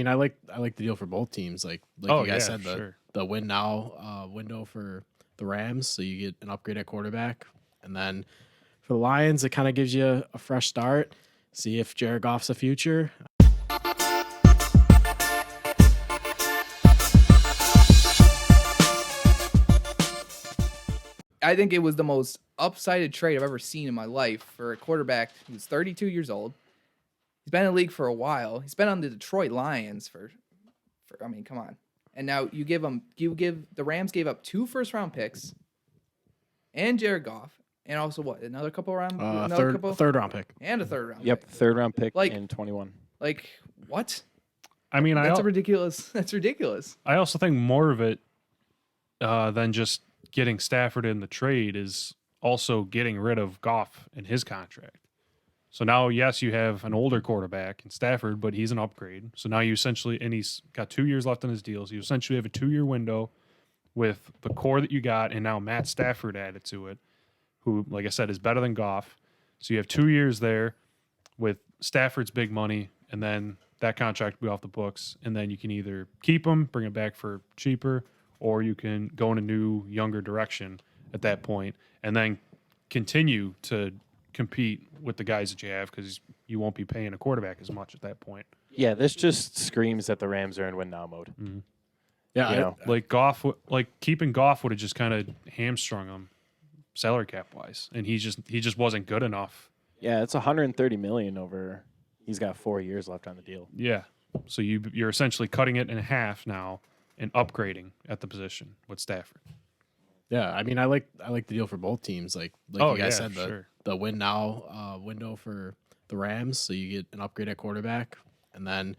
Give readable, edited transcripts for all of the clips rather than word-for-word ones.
mean, I like the deal for both teams. Like Oh you guys yeah, said, sure. the win now window for the Rams, so you get an upgrade at quarterback, and then for the Lions, it kind of gives you a fresh start. See if Jared Goff's a future. I think it was the most upsided trade I've ever seen in my life for a quarterback who's 32 years old. He's been in the league for a while. He's been on the Detroit Lions for I mean, come on. And now the Rams gave up 2 first-round picks and Jared Goff and also what? Another Third round pick. and a third round Yep, pick. third round pick Like- in 21. Like, what? I mean, That's ridiculous. I also think more of it than just getting Stafford in the trade is also getting rid of Goff and his contract. So now, yes, you have an older quarterback in Stafford, but he's an upgrade. So now you essentially, and he's got 2 years left on his deal. So you essentially have a 2-year window with the core that you got, and now Matt Stafford added to it, who, like I said, is better than Goff. So you have 2 years there with Stafford's big money, and then that contract will be off the books. And then you can either keep him, bring it back for cheaper, or you can go in a new, younger direction at that point, and then continue to compete with the guys that you have because you won't be paying a quarterback as much at that point. Yeah, this just screams that the Rams are in win now mode. Yeah, You know, Like Goff, keeping Goff would have just kind of hamstrung him salary cap wise, and he just wasn't good enough. yeah, it's 130 million over. He's got 4 years left on the deal. Yeah, so you're essentially cutting it in half now and upgrading at the position with Stafford. yeah. I mean, I like the deal for both teams. Like Oh, you guys yeah, said, sure. the win now window for the Rams, so you get an upgrade at quarterback, and then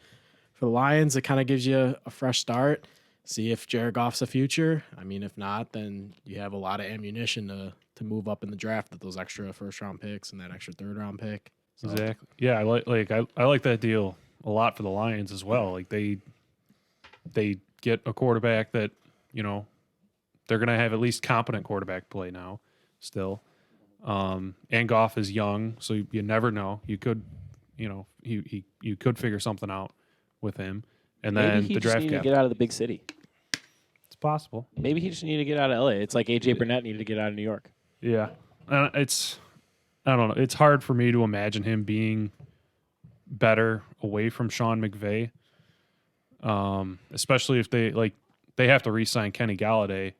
for the Lions, it kind of gives you a fresh start. See if Jared Goff's a future. I mean, if not, then you have a lot of ammunition to move up in the draft with those extra first round picks and that extra third round pick. So, Exactly. Yeah, I like that deal a lot for the Lions as well. Like they get a quarterback that, they're going to have at least competent quarterback play now still. And Goff is young, so you never know. You could, you could figure something out with him. And Maybe then he the just draft needed cap. to get out of the big city. It's possible. Maybe he just needed to get out of LA. It's like AJ Burnett needed to get out of New York. Yeah. I don't know. It's hard for me to imagine him being better away from Sean McVay. Especially if they have to re-sign Kenny Galladay.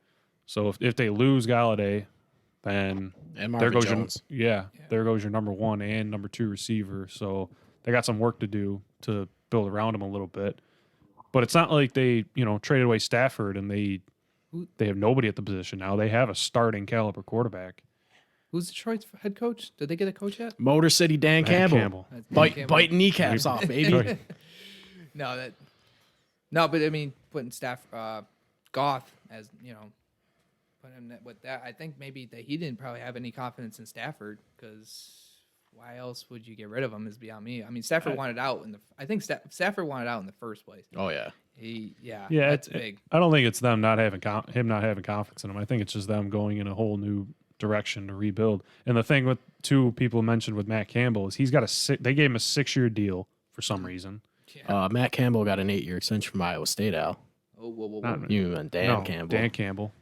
So if they lose Galladay, then and there Marvin goes Jones. there goes your number 1 and number 2 receiver. So they got some work to do to build around him a little bit. But it's not like they, traded away Stafford and they have nobody at the position now. They have a starting caliber quarterback. Who's Detroit's head coach? Did they get a coach yet? Motor City Dan Campbell. That's Dan Campbell. Biting kneecaps off, baby. No, but I mean, putting Goff as put him with that. I think maybe that he didn't probably have any confidence in Stafford because why else would you get rid of him? Is beyond me. I mean, Stafford wanted out I think Stafford wanted out in the first place. Oh yeah. That's big. I don't think it's them not having him not having confidence in him. I think it's just them going in a whole new direction to rebuild. And the thing with 2 people mentioned with Matt Campbell is they gave him a 6-year deal for some reason. Yeah. Matt Campbell got an 8-year extension from Iowa State, Al. Whoa. You meant Dan Campbell. Dan Campbell.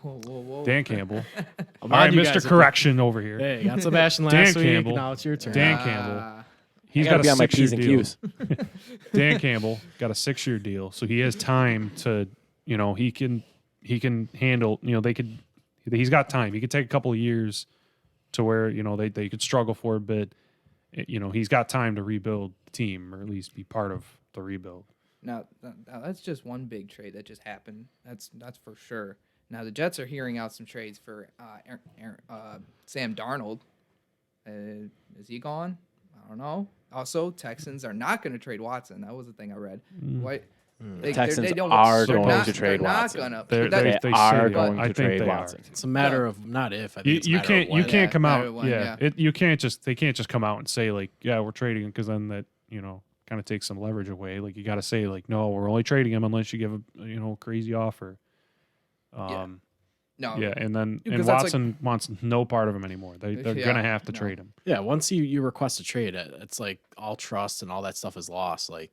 Whoa. Dan Campbell. I'm All right, on you Mr. guys. Correction over here. Hey, got Sebastian Dan last week. Campbell. Now it's your turn. Dan Campbell. He's I got gotta a be on my 6-year P's and deal. Q's. Dan Campbell got a 6-year deal, so he has time to, he can handle, he's got time. He could take a couple of years to where, they could struggle for a bit. He's got time to rebuild the team or at least be part of the rebuild. Now that's just one big trade that just happened. That's for sure. Now the Jets are hearing out some trades for Sam Darnold. Is he gone? I don't know. Also, Texans are not going to trade Watson. That was the thing I read. Why? Texans don't- are they're going not- to trade they're not Watson. gonna- They that- say are they going I to think trade they Watson. are. It's a matter of not if. I think it's a You matter can't of when. you can't come matter out when, yeah. you can't just they can't just come out and say like, yeah, we're trading him, because then that kind of takes some leverage away. Like, you got to say like, no, we're only trading him unless you give a crazy offer. No. Yeah, and then Because that's Watson wants no part of him anymore. They're Yeah, gonna have to no. trade him. Yeah, once you request a trade, it's like all trust and all that stuff is lost. Like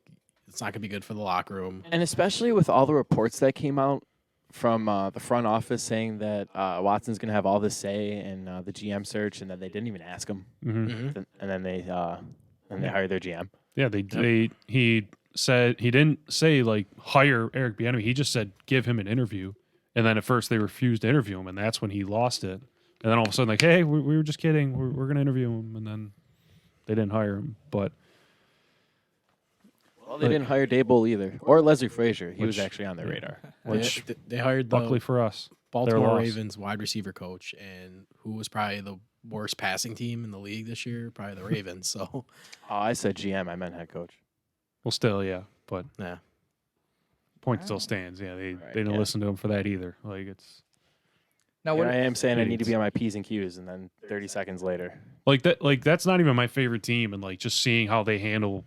it's not going to be good for the locker room. And especially with all the reports that came out from the front office saying that Watson's going to have all this say in the GM search, and that they didn't even ask him, Mhm. and then they hired their GM. Yeah, he said he didn't say like hire Eric Bieniemy. He just said give him an interview, and then at first they refused to interview him, and that's when he lost it. And then all of a sudden, like, hey, we were just kidding. We're going to interview him, and then they didn't hire him. But Well, they didn't hire Dable either, or Leslie Frazier. He was Which- actually on their radar. which They hired the luckily for us, Baltimore loss. Ravens wide receiver coach, and who was probably the worst passing team in the league this year, probably the Ravens. So, Oh, I said GM. I meant head coach. well, still, yeah, but yeah. point still stands. Yeah, they didn't yeah. listen to him for that either. Like it's Now, Here what I am saying I need to Idiots. be on my P's and Q's, and then 30 seconds later. like that. Like that's not even my favorite team, and like just seeing how they handle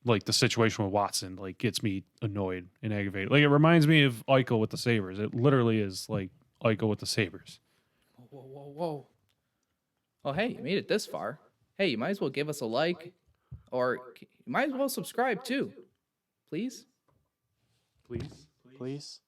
like the situation with Watson like gets me annoyed and aggravated. Like it reminds me of Eichel with the Sabres. It literally is like Eichel with the Sabres. Whoa. Well, hey, you made it this far. Hey, you might as well give us a like, or you might as well subscribe too. Please? Please. Please.